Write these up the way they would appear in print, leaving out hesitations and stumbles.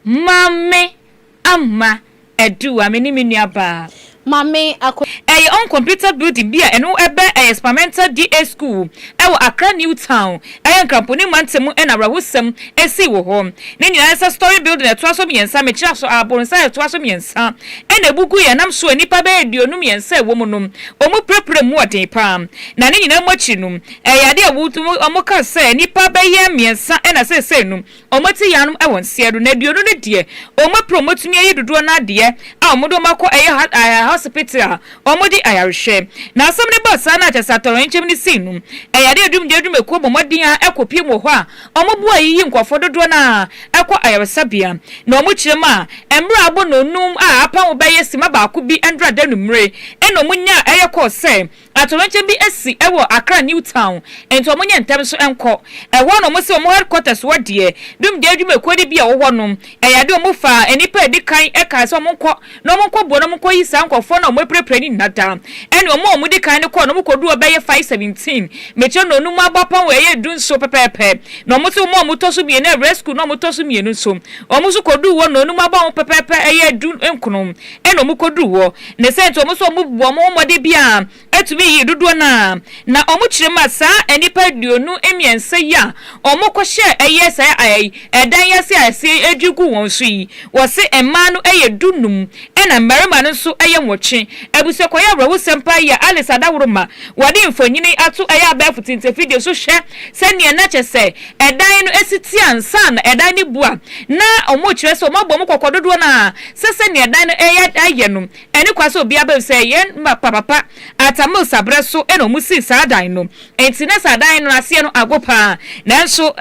Mame Amma Edu ameni minuaba. Mame ako On computer building bia eno ebe experimental DA school ewo Accra New Town kramponi mantemu na rawusem esi wo ho ne nyina esa story building eto aso miensa me kira so abonsa eto aso miensa na bugu ya nam so nipa be aduonu miensa ewo mu nom omu prepare mu oden pa na ne nyina mochi num yade awutu omu ka se nipa be ye miensa na se num omoti yanum ewon siedo na aduonu ne de omu promote mi ayedodo na de a omodo makọ hospital omodi ayarishe na asem ne boss na chesa toronchim ni sinu yade adum de adum eko bomodin a ekopie mo ho a omobu ayi nkofo dodo na ekọ ayarisabia na omuchirem a emra abo no num a apa wo beye sima ba ko bi endra da numre eno munya eyekọ se atoronchim bi esi ewo Accra New Town ento omunya ntem so enko ewo no mo se omo headquarters wodie dum de adum eko de bia wo ho no yade omufa enipa edikan eka se omonko no omonko bo no omonko yi sa nkofo na omo prepare ni nada ene omo di kan ne ko no mo kodu obeye 517 meche no nu magbapa we ye dun so pepepe no omo se omo to so bi na rescue no omo to so mienu so omo so kodu wo no nu magba pepepe ye dun enkunom ene omo kodu wo ne se ento omo so omo bu omo mode bia etumi yi dodo na omo chirema sa enipa aduonu emiense ya omo ko hye eye sa ayi edan ya se ase edwugu won so yi wo se emma no eye dunum ena mmarima no so eye nwoche ebuse koya rawu sempa ya Alice Adawuruma wadi mfonyini atu aya abafu tinte video so hwe se ne na chese edan no esiti ansa na edan ni bua na omo kire so omo bom kokododo na se ne edan no eya aye no eni kwaso obi aba se yen papa atamu sabre so eno musi sa dan no entine sa dan no ase no agopa nanso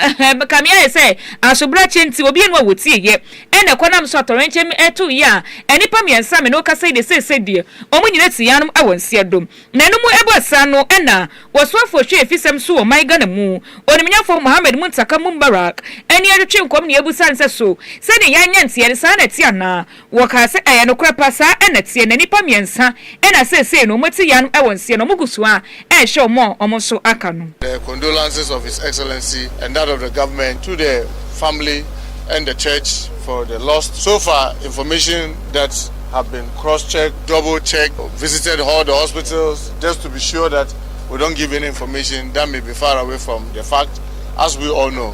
kamia se asobra chenti obi enu awoti ye ene konam so torenchem etu ya eni pa miensa me no kasa de se die omo nyina ti yanum awonsia dom na enu mu ebosa no ena wosoafo hwe efisem so o maiga na mu onimnyafo Muhammad Muntaka Mumbarak eni adwetwe nkom ne ebusa nse so se ne yanya ntie sa na tie na wo ka se aya no kwapa sa ena tie na nipa miensa ena se no moti yanum awonsia no mugusu a hwe omo so aka no. The condolences of His Excellency and that of the government to the family and the church for the loss. So far, information that have been cross-checked, double-checked, visited all the hospitals just to be sure that we don't give any information that may be far away from the fact, as we all know.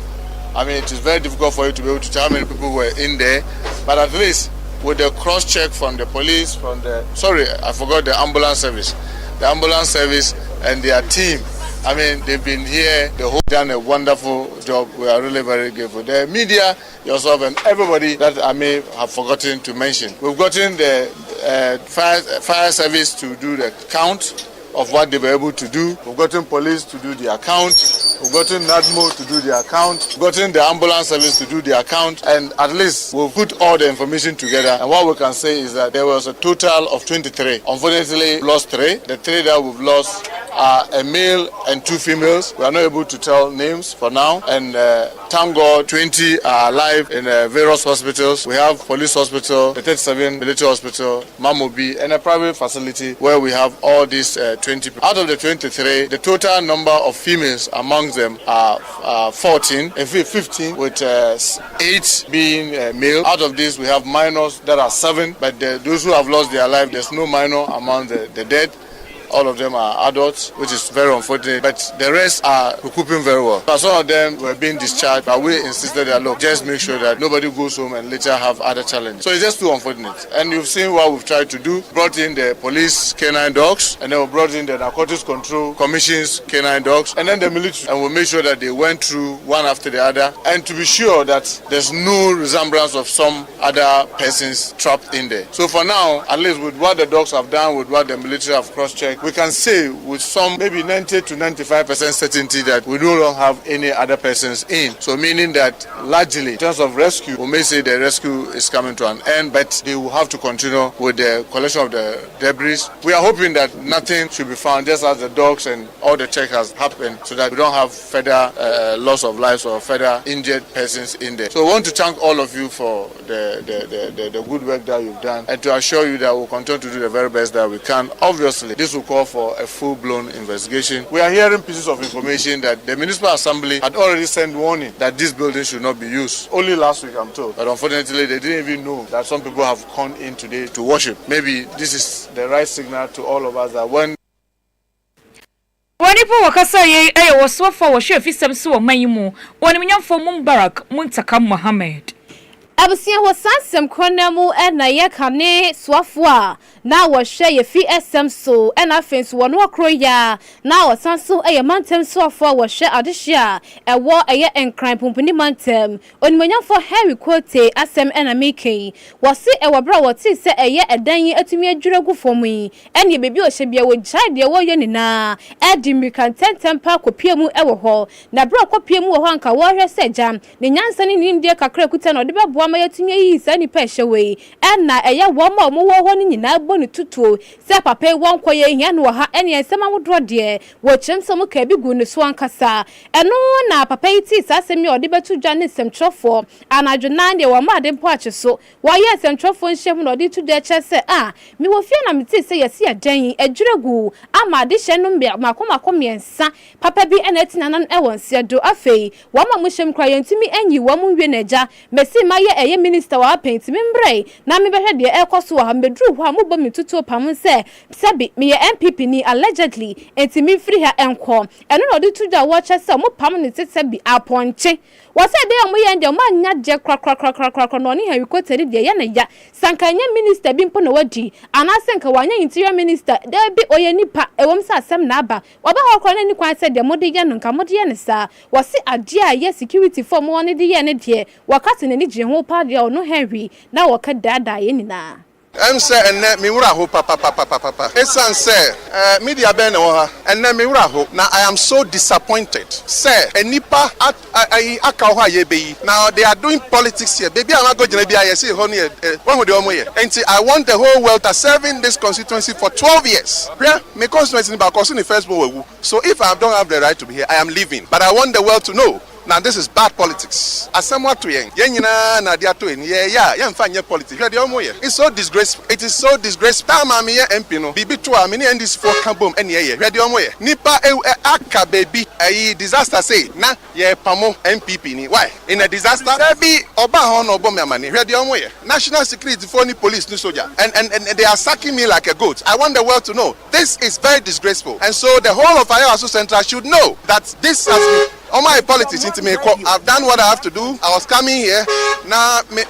I mean, it is very difficult for you to be able to tell how many people were in there, but at least with the cross-check from the police, from the, sorry, I forgot the ambulance service. The ambulance service and their team, I mean, they've been here, they have done a wonderful job. We are really very grateful. The media, yourself, and everybody that I may have forgotten to mention. We've gotten the fire service to do the count of what they were able to do. We've gotten police to do the account. We've gotten NADMO to do the account. We've gotten the ambulance service to do the account. And at least we've put all the information together. And what we can say is that there was a total of 23. Unfortunately, we lost 3. The 3 that we've lost are a male and 2 females. We are not able to tell names for now. And thank God, 20 are alive in various hospitals. We have police hospital, the 37 military hospital, Mamobi, and a private facility where we have all these 20 people. Out of the 23, the total number of females among them are 14 and 15, with 8 being male. Out of this, we have minors that are 7, but those who have lost their life, there's no minor among the dead. All of them are adults, which is very unfortunate, but the rest are recouping very well. Some of them were being discharged, but we insisted that, look, just make sure that nobody goes home and later have other challenges. So it's just too unfortunate. And you've seen what we've tried to do. Brought in the police canine dogs, and then we brought in the Narcotics Control Commission's canine dogs, and then the military. And we made sure that they went through one after the other, and to be sure that there's no resemblance of some other persons trapped in there. So for now, at least with what the dogs have done, with what the military have cross-checked, we can say with some maybe 90 to 95% certainty that we no longer have any other persons in. So meaning that largely in terms of rescue, we may say the rescue is coming to an end, but they will have to continue with the collection of the debris. We are hoping that nothing should be found, just as the dogs and all the check has happened, so that we don't have further loss of lives or further injured persons in there. So I want to thank all of you for the good work that you've done, and to assure you that we'll continue to do the very best that we can. Obviously, this will call for a full-blown investigation. We are hearing pieces of information that the Municipal Assembly had already sent warning that this building should not be used. Only last week, I'm told. But unfortunately, they didn't even know that some people have come in today to worship. Maybe this is the right signal to all of us that when Wanipo wakasa ye waswafa wa shefi samsu wa mayimu wanimnyamfo Mubarak Muntaka Mohammed. Abusia wasansem kronemu na yekane swafwa na wahwe ye FSM so na afenso wono akroya na wasanso mantem swafwa wahwe adehia ewo enkran pumpuni mantem onimanyafo Harry Quote asem na mekei wase ewabra wote se edan atumi adwuragu fomu ene bebi ohye bia wo jade wo ye nina edimrikan tentempa kopiemu ewo ho na bra kopiemu wo ho anka wo hwe se jam ne nyansa ne nimde kakra kuta na de bebo ama yatumi yi sani peshe we na wo ma mo wo ho ni nyina bonu tutuo se papa won koye hia no ha ene ensema wodro de wo chemsom ka bi gu ne so ankasa eno na papa iti sasemi ode betu dwa ne semtrofo anadwona de wo ma de mpo ache so wo ye semtrofo nhiem no ode tu de che se mi wo fie na meti se yesi adan adwuregu ama de hye no makomakomiensa papa bi ena tina nan e won se do afei wo ma mo hjem kra yentimi anyi wo mo wie naja mesi ma ye minister wa paint me mbrei na me behwe de ekoso wa mbedru ho amobɔ me tutu pam se sebi me ye MPP ni allegedly enti me free ha enko eno no de tuja wo che se mo pam ne tete bi aponche wo se de mo ye nde mo anya je krakrakrakrakra no ne Harry Quote de ye na ya sankanya minister bi mpo na wadi anase nka wanya interior minister de bi oye nipa ewom se asem na aba oba ho kro na ni kwan se de mo de ye no nka mo de ye ne sa wo se ade a ye security form wo ne de ye ne de wakati ne ni je ho pa de no Henry na waka dada ye nina I'm say and me wura ho papa. Esan say media ben wo ha and me wura ho. Now I am so disappointed. Say enipa aka ho aye be. Now they are doing politics here. Baby am go jina bia ye say ho ne one ho de omo ye. Enti I want the whole world to serving this constituency for 12 years. Yeah, me constituency ba cause in the first born. So if I don't have the right to be here, I am leaving. But I want the world to know. Now this is bad politics. As somewhat to yen nyina na dia to en ye mfa nye politics. It's so disgraceful. It is so disgraceful. Ta ma me ye MP no. Bibi to a me ne ndis for kabom ene ye. Hwede omo ye. Nipa aka baby disaster say na ye pamo MPP ni. Why? In a disaster be oba ho no bom amane. Hwede omo ye. National security for ni police ni soldier. And they are sacking me like a goat. I want the world to know. This is very disgraceful. And so the whole of Ayo Central should know that this has been all my politics into me. I've done what I have to do. I was coming here. Now but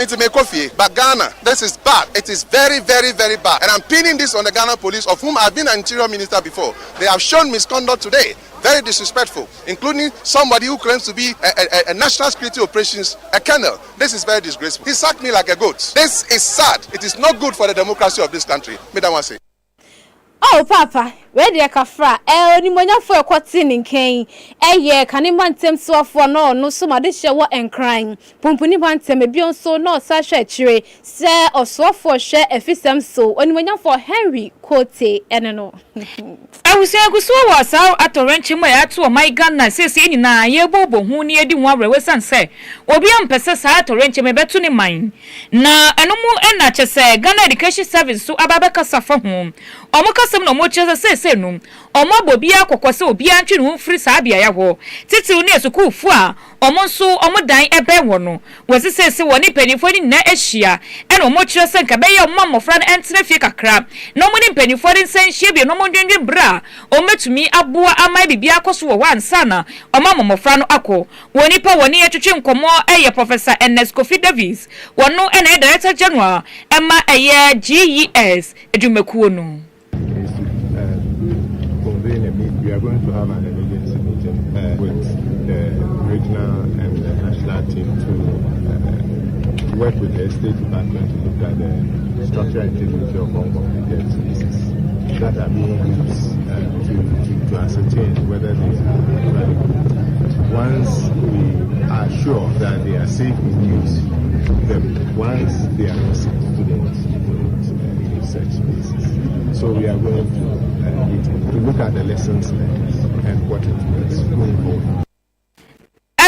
into me coffee. But Ghana, this is bad. It is very, very, very bad. And I'm pinning this on the Ghana police, of whom I've been an interior minister before. They have shown misconduct today. Very disrespectful, including somebody who claims to be a national security operations, a colonel. This is very disgraceful. He sacked me like a goat. This is sad. It is not good for the democracy of this country. Me that one say. Oh papa, where dey kafra ni monyafo ekoti ninken eye kanima ntem soafo no so ma de hye wo enkran pumpuni bantem ebion so no sa hwe akire se osoafo hwe efisem so oni monyafo Henry Quote ene no awusia guso wa saw atorenchi ma ya to my Ghana sese nyina ye bobo hu ni edi hu awrewe sanse obi ampese sa atorenchi me betu ni man na enomu ena chese Ghana Education Service so ababeka safa hu omukasem no mo chese sese num omo bobi akokose obi antwe no free sa bia ya ho titi ne sukufu a omo nso omo dan ebe wo no wese sese wo ni penifo ni na ehia ena omo chese nka be ye omo mofra na entene fie kakra no mo ni penifo ni senhie bi no mo ndwendwe bra ometumi aboa amai bibia akoso wo wansa na omo mofra no akọ woni pa woni etwetwe nkomo eye Professor Ernest Kofi Davis wono ena Director General ema eye GES edumekuo no. We are going to have an emergency meeting with the regional and the national team to work with the State Department to look at the structural integrity of all of the services that are being used to ascertain whether they are valid. Once we are sure that they are safe in use, then once they are not safe, students in such spaces. So we are going to look at the lessons learned and what it means going forward.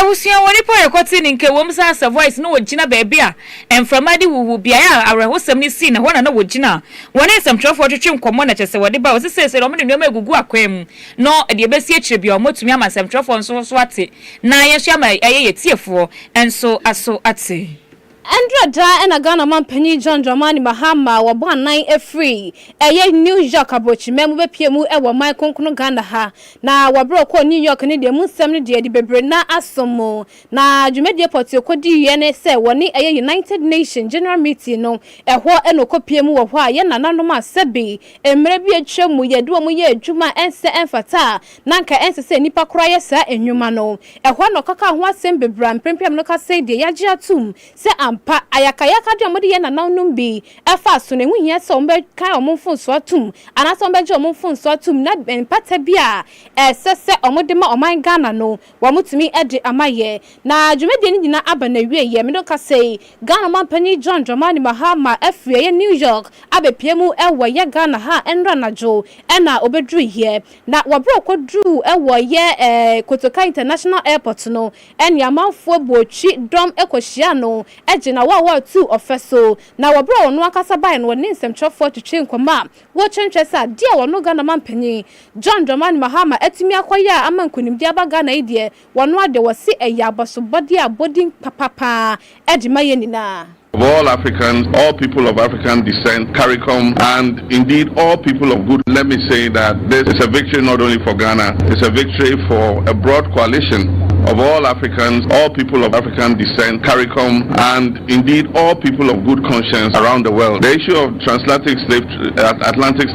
Ewusia woni po yekoti ni nke wom sa voice no wogina baby a emframade wuwu bia ya awrehosem ni si na hona na wogina woni semtrofo twetwe nkomo na chese wode ba wo sesese no me nyoma egugu akwam no de ebesi akire bia omotumi ama semtrofo nso so ate na ye hia ma eye yetiefo enso aso ate Andra da ena Ghana man panyi John Dramani Mahama wabo anan afri eye New York abrochi memu bepiemu e wo man konkono Ghana ha na wabro ko New York ne de munsem ne de bebre na asomo na dwumedie poti okodi ye ne se woni eye United Nations General Meeting no eho enokopiemu wo ho a ye nananom asebi emre bi atwemu ye do mu ye adwuma ense enfata nanka ense se nipa kora ye sa enwuma no eho no kaka ho asem bebra mpempem no ka se de yagye atum se pa ayakayaka de omode ye nananum bi efa so ne huhia se ombe kai omfun so atum anasa ombe je omfun so atum na empata bi a esese omode ma oman Ghana no wamutumi ede amaye na dwumede ni nyina aba na wie ye me don ka say Ghana man pani John Dramani Mahama afie ye New York abepiemu ewo ye Ghana ha enra najo ena obedru here na wabro kodru ewo ye Kotoka International Airport no enya manfo bochi dom ekohia no na wa 2 ofeso na wabro ono akasa bai no ne nsɛmtwɛfo twetwe nkoma wo twentwɛ sa dia wono Ghana man panyi John Dramani Mahama atimi akoya amankunim dia ba Ghana idie wono ade wose eya abosobode abodin papapa edima ye nina of all Africans, all people of African descent, CARICOM, and indeed all people of good. Let me say that this is a victory not only for Ghana, it's a victory for a broad coalition of all Africans, all people of African descent, CARICOM, and indeed all people of good conscience around the world. The issue of Atlantic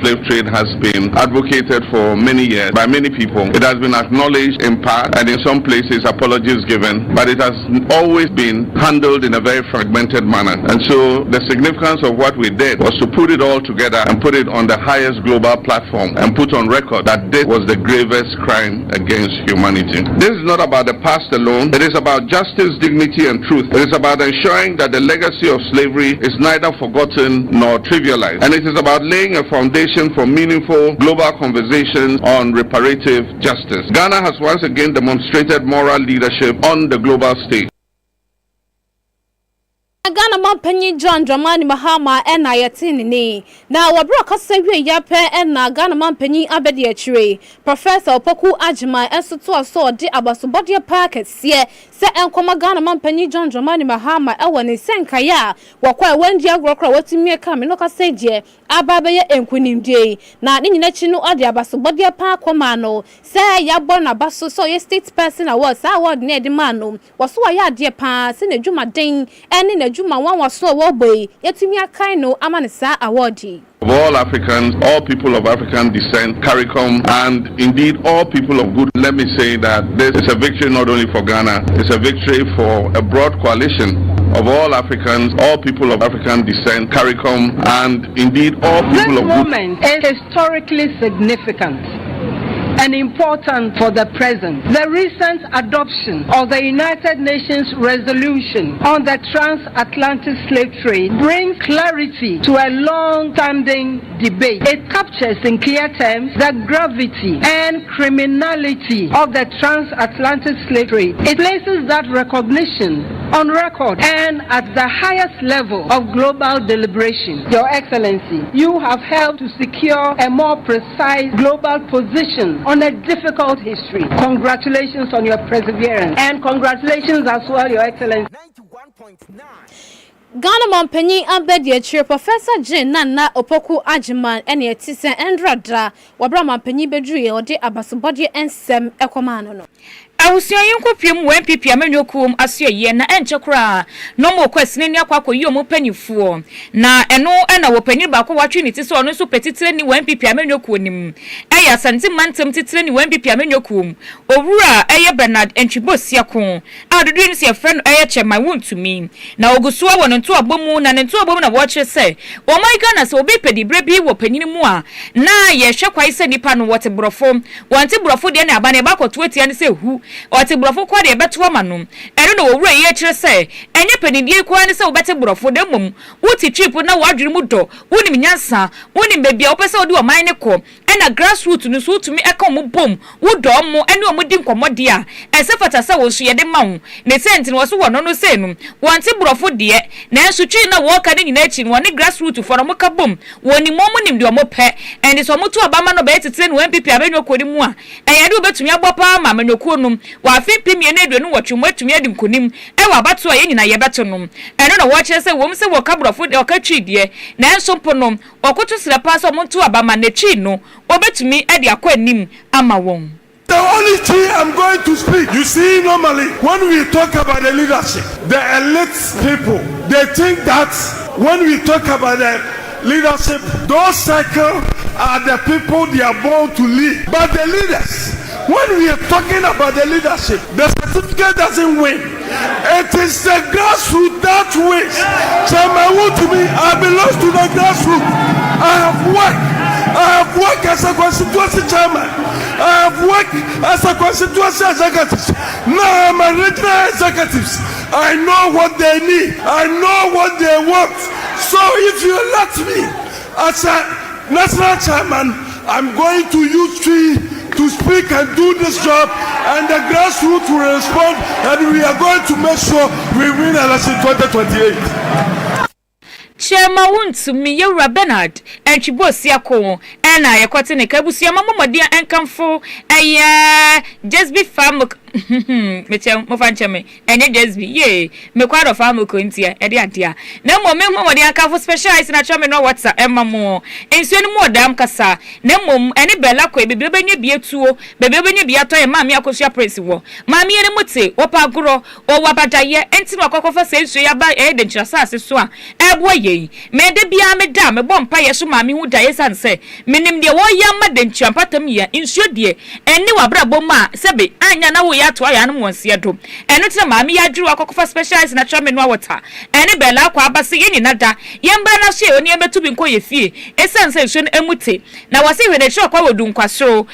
slave trade has been advocated for many years by many people. It has been acknowledged in part, and in some places apologies given, but it has always been handled in a very fragmented manner. And so the significance of what we did was to put it all together and put it on the highest global platform and put on record that this was the gravest crime against humanity. This is not about the past alone. It is about justice, dignity, and truth. It is about ensuring that the legacy of slavery is neither forgotten nor trivialized. And it is about laying a foundation for meaningful global conversations on reparative justice. Ghana has once again demonstrated moral leadership on the global stage. Ghana man panyi John Dramani Mahama ena yetini ni na wabro kasa wie yape ena Ghana man panyi abedi achire Professor Opoku Agyeman enso to aso de abasobode park sie se enkoma Ghana man panyi John Dramani Mahama ewo ne senkaya wakwa wendi agrokra watimi eka me no kasa die ababe ye enkunimdie na ne nyina chi no ode abasobode park koma no se yabo na baso so ye state person award sa award ne de man no waso ya ade pa se na dwumaden ene na Juma one was so woboy, yet me a kind no amanisa awardee. Of all Africans, all people of African descent, CARICOM, and indeed all people of good. Let me say that this is a victory not only for Ghana, it's a victory for a broad coalition of all Africans, all people of African descent, CARICOM, and indeed all people of good. This moment is historically significant and important for the present. The recent adoption of the United Nations resolution on the transatlantic slave trade brings clarity to a long-standing debate. It captures in clear terms the gravity and criminality of the transatlantic slave trade. It places that recognition on record and at the highest level of global deliberation. Your Excellency, you have helped to secure a more precise global position on a difficult history. Congratulations on your perseverance and congratulations as well, Your Excellency. 91.9 Ghana man panyi abedi achire Professor Jane Nana Opoku Agyeman ene etise endrada wabra man panyi bedru ye ode abasobode ensem ekomano no awusia yenko piem wen pipia menyokum aso ye na enche kra no mo kwesine ni akwa yi omo panifuo na eno na wo panyi ba ko watwe ni tise ono so petitire ni wen pipia menyoku nim eya santi mantem titire ni wen pipia menyokum owura eye Bernard Entwibosia ko adodo ni se friend eye chema wontumi na ogusuwa wono nto abomu na nto abomu na wo kire se o my Ghana se obi pedi brebi wo panyi mu a na ye hwe kwai se nipa no wote brofo wanti brofo de na aba na ba ko tuetia ni se hu oti brofo kwa de beto ma no eno no wura ye kire se enye penidie kwa ni se obete brofo de mum wuti trip na wadwiri mu do woni nyansa woni bebia opese odi o man ne ko ena grassroots no so tumi eka mo bom wo dom mo ene omudi nkomode a ese fata sa wo so ye de ma wo ne senti no so wo no se no wonte brofo de na enso twi na wo ka de nyina echi no ne grassroots for mo ka bom woni mo mo nim de mo pe ende so mo to obama no be tete no MPP abanyo kodi mu a eyade obetumi abopa ma manyokuo no wa fi pimie na edu no wo twemo atumi adi nkonim e wa bato a ye nyina ye beto no eno na wo kire se wo se wo ka brofo de o ka twi de na enso po no okoto sira pa so mo to obama na twi no obetumi adi akọ anim ama won. The only thing I'm going to speak, you see, normally when we talk about the leadership, the elite people, they think that when we talk about the leadership, those circles are the people they are born to lead. But the leaders, when we are talking about the leadership, the certificate doesn't win. It is the grassroots that wins. Chairman, to me, I belong to the grassroots. I have worked as a constituency chairman. I have worked as a constituency executive. Now I'm a regional executive. I know what they need. I know what they want. So if you let me as a national chairman, I'm going to use to speak and do this job, and the grassroots will respond, and we are going to make sure we win election 2028. Chema wuntu mi Yewura Bernard entwibosi akọ ena yekote ne kabusia mamomode enkamfo just be farm meche mo fancheme enye just be ye me kwado farm ko ntia e de adia na mo me mamomode enkamfo specialize na chome no WhatsApp emamo ensuo no mo dam kasa na mom ene bela ko bebe benye bietuo bebe benye biato e ma me akosua prince wo ma me ene mote wo pa agoro wo wabadaye enti no akokofa sensuo ya ba e de nchasa ase so a ebo me de bia me da me bom pa yeso ma me hu da yesan se menim de wo ya ma de nchiampatam ya insuo de eni wabra bom a sebe anya na wo ya to aya no wonse do eno tira ma me ya dwuru akokofa specialize na twa me no water eni bela kwa abase ye ni nada yemba na so oni emetu bi nko ye fie esan se nsuo no emute na wase hwede twa kwa wodu nkwaso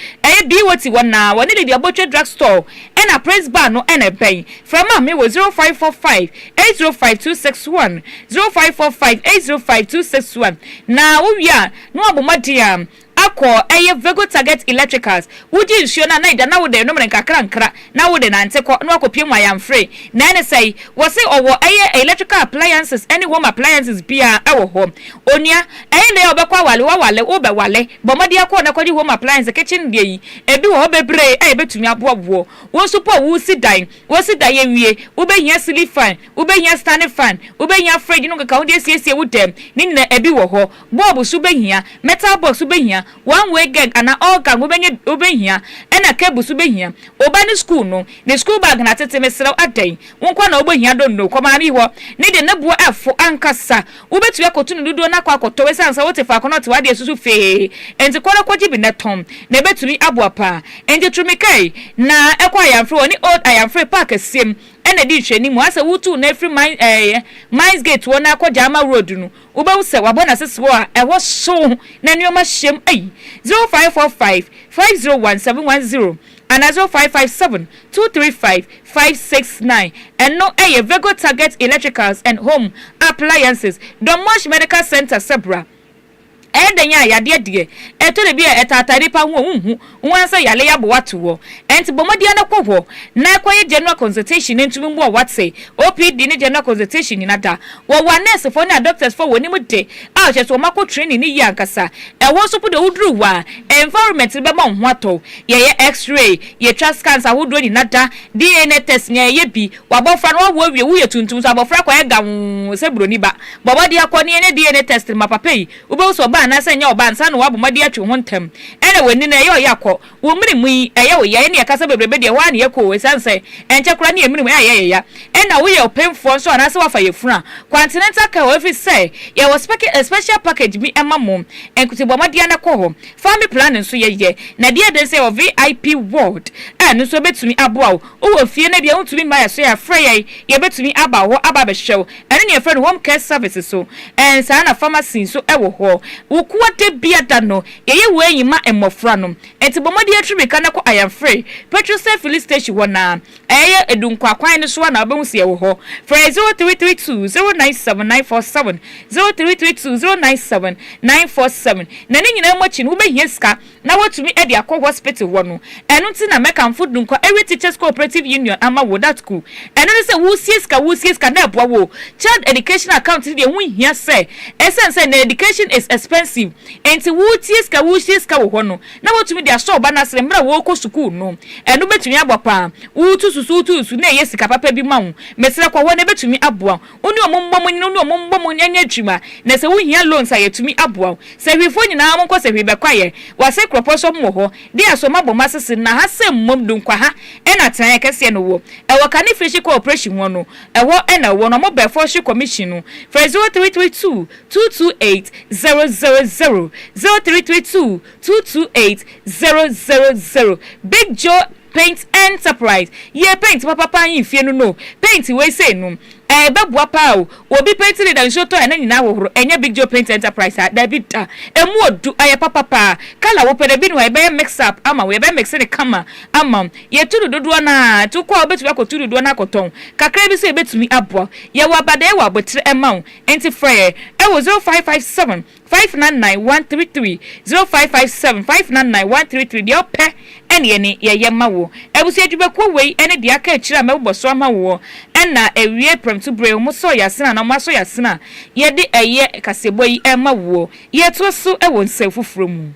bi woti wona woni de abotwe drug store ena praise bar no ena ben from me wo 0545 805261 0545 805261 na wo wia no abomadia akọ Vego Target Electricals wudi nsuo na ida na wo de no mrenka krankra na wo de nante ko no akopie mu ayamfre na ne sei wo se owo electrical appliances any home appliances bia ewo ho onia ne obekwa wale wo be wale bomade akọ na kwadi home appliance kitchen de yi ebi wo bebre betumi aboabo wo so po wo si dan ye wie wo be hia ceiling fan wo be hia standing fan wo be hia fridge no ka wo de siesie wo dem ni na ebi wo ho bulb so be hia metal box so be hia one way gag ana all gang obehia ena cable so behia obani school no ne school bag na tete mesrew adan wonko na obehia don no koma mi ho ne de nabuo afo ankasa wobetu yakotu no dudo na kwakoto wesansa wote fa kono te wade susu fe enti kwara kwaji bi netom na betumi aboapa enti trumikai na ekwa yamfre oni old ayamfre park asem ena di hwani mu asa wutu na free mines gate wona akwaja ama road no uba use wabona seswo a ewo so na nioma hyem 0545 501710 and 0557 235 569 and no Vego Target Electricals and Home Appliances Domosh Medical Center Sebra edenya yade de eto de bia etatari pa hu wansa yale ya bo wato enti bomodi na kwo na kwaye general consultation ntumi mbo watse OPD ni general consultation ni nada wo nurse for na doctors for woni mu de a che so mako training ni yankasa e wo so pudo udru wa environment be ma ho ato ye x-ray ye chest cancer wodo ni nada DNA test ni ye bi wabofra no wo wie wo ye tuntum so abofra kwa ga sebro ni ba bomodi akoni ne DNA test ma papa yi wo be so ba na senya oba nsa no wabomadi atwe ho ntem ene wani na ye yakọ wo mmiri mu eye wo ye ne yakasa bebrebe de wa ne yakọ we sanse enche kura ne mmiri mu aye ya ena wo ye opemfo nso anase wafa ye funa continental care office say ye was special package bi emamom enkuti bomadi anakọ ho family plan nso ye na de de say VIP ward anu so betumi aboa wo fie na bia utumi ma ya so ya frey ye betumi aba ho aba be hyew ene ne friend home care services so ensa na pharmacy so ewo ho ukuwa te biada no ye we yima emofra no enti bomodi atwimika na ko I am free petrol filling station wona eye edunkwa kwan ne so na obehusie wo ho for 0332 097947 0332 097947 na ne nyina mo chi no be hieska na watumi e de akọ hospital wo no enu ti na meka food nkwa every teachers cooperative union ama wo that school enu ne se wo sieska na eboa wo child education account de hu hia se essence na education is expensive enti wo sieska wo ho no na watumi de aso ba na sere mra wo ko school no enu betumi abopa wo tususu na ye sika papa bi ma wo mesere kwa wo na betumi aboa oni omombom nyanya dwuma na se wo hia loans ayetumi aboa se hwefo nyina mo ko se hwebekwaye wase kroposo mo ho de asoma boma sese na ha se mmom dunkwa ha ena tan kese no wo ewo kane fish cooperation wo no ewo ena wo no mo before she commission no for 0332 228 000 0332 228 000 Big Joe Paint Enterprise ye paint papa yin fie no paint we say no bebua pa o obi paint le dan shoto ena nyina wohoro enye Big Joe Paint Enterprise David emu odu aye papa kala wo pede bi no e be mix up ama we be mix ne kama ama ye tudu dodo na to kwa obetu akotu dodo na akoton kakra bi se betumi aboa ye wa bade wa botre ema enti frey e wo 0557 599133 0557 599133 de ope ene ye ma wo ebusi adwubekwo wei ene de aka akira meboso ama wo ena ewie prem to bre mo so yasena na mo so yasena ye de eye kasebo yi ema wo ye to so e won sefufuro mu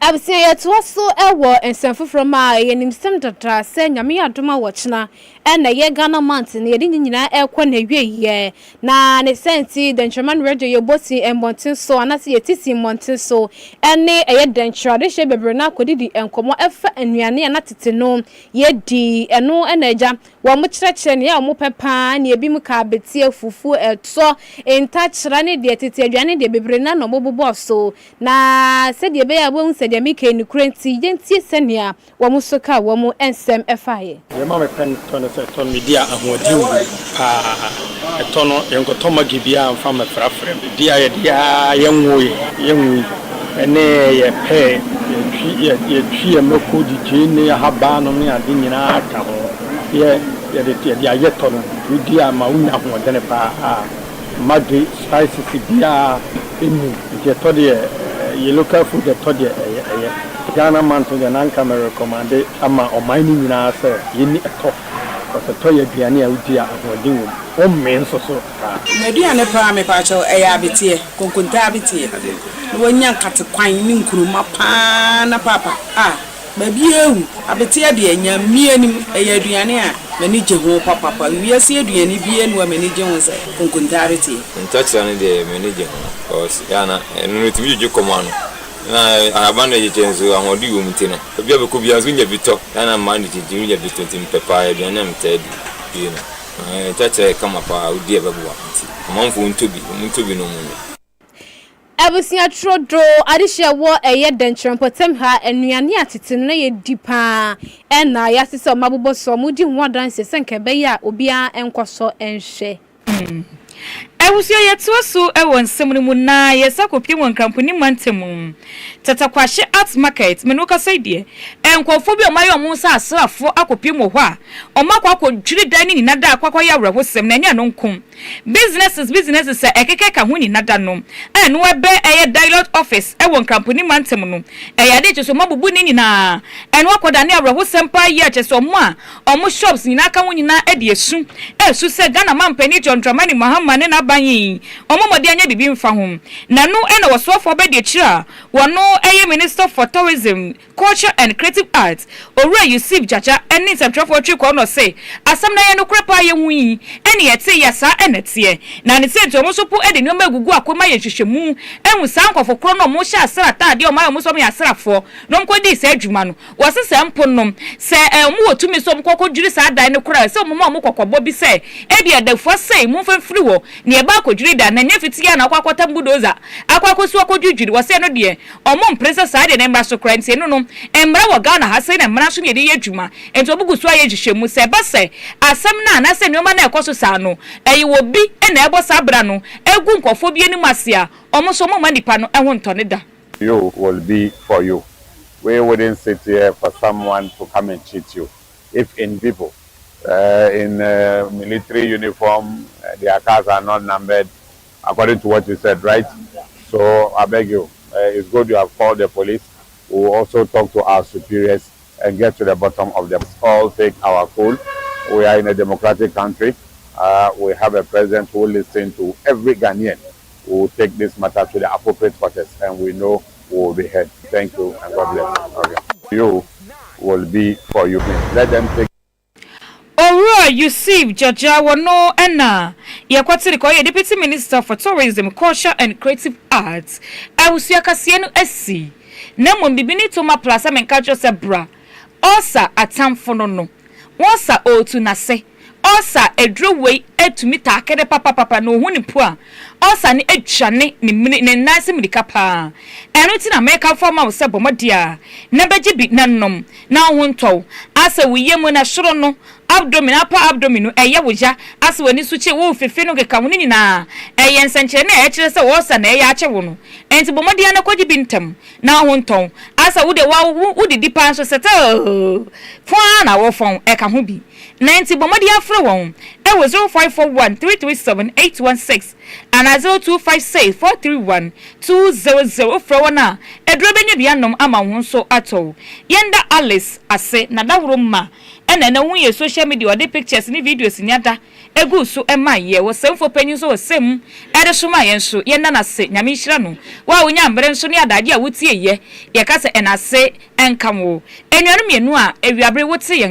abse ye to so e wo ensefufuro ma ye nimsem tatra se nyame adoma wo chena ena ye Ghana month ne ye de nyina ekwo na wie ye na ne senti Denchman radio ye boti embontin so anase ye titi montin so ene eye denchra de she bebre na kodidi enkomo efa anuane na tete no ye di eno ena eja wo mo kyerɛkyerɛ ne ya mo pepa ne ebi mu ka betie fufu eto entachra ne de tete aduane de bebre na no bobo so na se de be ya bo se de mike ni kurenti yentie senia wo mo so ka wo mo ensem efaye ye ma me pen ton media ahodi pa etono yenkoto magibia amfa mafrafrem dia yenwo ene ye pe ye twie mako di jene haba no me ade nyina aka ho ye de ayetono dia ma unya ho de ne pa magi spices dia enu je to de ye local food de to de Ghana man to the non-camera recommended ama o mining nyina se ye ni eto because to ye biane a udi a hodin wo o men so meduane pa me pa cho eya betie konkonta betie no nya nkate kwan ni nkuruma pa na papa ba bi ewu abetie de nya mianim eya aduane a mani je ho papa wiase aduane bi enu a mani je ho se konkonta betie ntacha ne de mani je ho because yana enu timi je komano na abana ye chenzo ahodi wo mtino bia be ko bia zo nya bito na man ji nya bito tim pepa e bia na mtedi you know tata kama pa odi e babuwa nti amanfo ntobi no mu abusia trodo adihye wo eye denchempotem ha enuane atete na ye dipa ena ya sese mabobo so mudi ho adanse senkebe ya obia enkoso enhwe Ewusia yeto so ewo nsem mu na yesakopie won kampani mantemu tata kwahye art market menuka saidie enkofo bi omaye omunsa asrafo akopie mo ho a omakwa akodwiri dan ni nada akwakwa ya wrehosem na nya no nkom businesses ekeke ka ho ni nada no enu ebe eye dialogue office ewo kampani mantemu no eyade cheso mabubu ni na enu akoda ne wrehosem pa ya cheso mo a omo shops ni na aka ho nyina edi esu se Ghana mampani John Dramani Mahama ne na banyi omomode anya bibi mfa hom na no ena wasofo be de kira wono eye Minister for Tourism, Culture and Creative Arts Owura Yusuf Jaja eni nsɛmtwerɛfo twi kɔ no se asɛm na ye no krepa ye hui eni yete ya sa enete na ne sɛ ntomo so po ede nyoma gugu akoma ye hwehwemu enwu sa nkɔfo kro no mo hya asra taade o ma mo so me asrafo no mkodi sa adwuma no wɔsesɛ mpo nom sɛ mo wotumi so mkɔkɔ dwiri sa dan ne kora sɛ mo ma mo kɔkɔbɔ bi sɛ ebi adafo sɛ mo mfamfiri wo ne eba akɔdwiri da na nya fitiya na akɔkɔta budoza akɔkɔso akɔdwidwiri wɔsɛ no de omo mpresa sa de ne mra so kora ntie no emra wo Ghana ha sɛ na mra so ne de yɛ adwuma ento obugu so ayɛ hwehwemu sɛ ba sɛ asɛm na na sɛ nyoma na ɛkɔ so sa no eyi wo bi na ebo sabra no egu nkofo bi anim ase a omo so mo manipa no ehwo ntone da. You will be for you. We wouldn't sit here for someone to come and cheat you. If in people in military uniform, their cars are not numbered according to what you said, right? So I beg you, it's good you have called the police. We will also talk to our superiors and get to the bottom of them. All take our cool. We are in a democratic country. We have a president who listens to every Ghanaian. We will take this matter to the appropriate quarters, and we know we will be heard. Thank you, and God bless. Okay. You will be for you. Let them take. Alright, you see, Jaja Wano Enna, Yakwatiri, Deputy Minister for Tourism, Culture and Creative Arts. I was Yakasiano SC. Nemo Bibini Toma Plaza Menkajo Sebra. Osa atamfono. Onsa o to nase. Osa edro way to meet akede papa no huni poa. Osa ni edwane ni nase midika pa. Eno na make forma wo sebo modia. Nebeji bi nanom na wonto. Asa wo yemu na shoro no. Abdomen apa abdomen eye woja ase wani suche wo fefe no keka woni nyina eye nsenkyere na ekire se wo sa na eye ache wo no enti bomodia na kwaji bintam na honton asa wo de wo de dipa so sete fo na wo fon eka ho bi na enti bomodia afre won e wo 0541337816 and 0256431200 fro wona edro benya bianom ama ho so ato yenda Alice ase na dawro ma ena na hu ye social media or the pictures ni videos ni ada egu so ema ye wo semfo panyin so sem ede so ma ye nso ye na se nyame hira no wa wonya mbere nso ni adade a wotie ye ye ka se ena se enkam wo enuanu mienu a ewiabre wotie